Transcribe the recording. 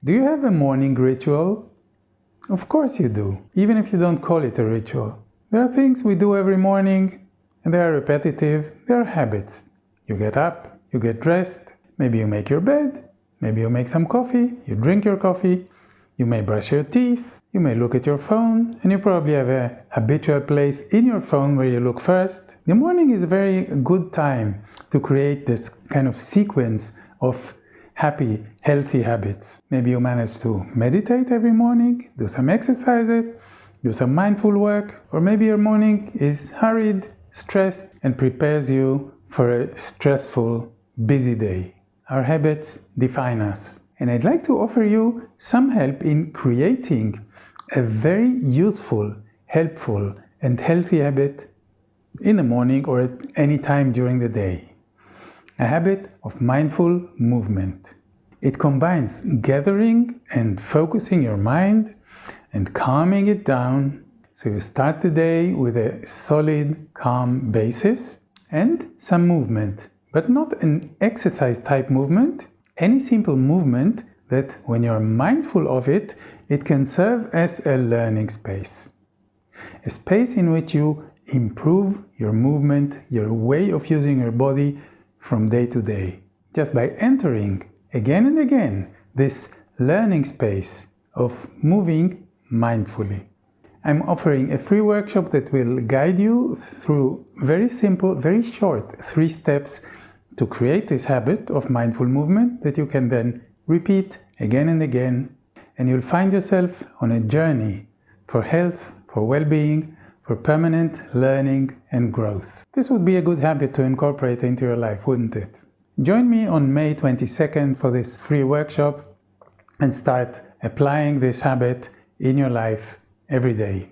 Do you have a morning ritual? Of course you do, even if you don't call it a ritual. There are things we do every morning and they are repetitive, they are habits. You get up, you get dressed, maybe you make your bed, maybe you make some coffee, you drink your coffee, you may brush your teeth, you may look at your phone, and you probably have a habitual place in your phone where you look first. The morning is a very good time to create this kind of sequence of happy, healthy habits. Maybe you manage to meditate every morning, do some exercises, do some mindful work, or maybe your morning is hurried, stressed, and prepares you for a stressful, busy day. Our habits define us. And I'd like to offer you some help in creating a very useful, helpful, and healthy habit in the morning or at any time during the day. A habit of mindful movement. It combines gathering and focusing your mind and calming it down. So you start the day with a solid, calm basis and some movement, but not an exercise type movement. Any simple movement that when you're mindful of it, it can serve as a learning space. A space in which you improve your movement, your way of using your body from day to day. Just by entering again and again this learning space of moving mindfully. I'm offering a free workshop that will guide you through very simple, very short 3 steps to create this habit of mindful movement that you can then repeat again and again, and you'll find yourself on a journey for health, for well-being, for permanent learning and growth. This would be a good habit to incorporate into your life, wouldn't it? Join me on May 22nd for this free workshop and start applying this habit in your life every day.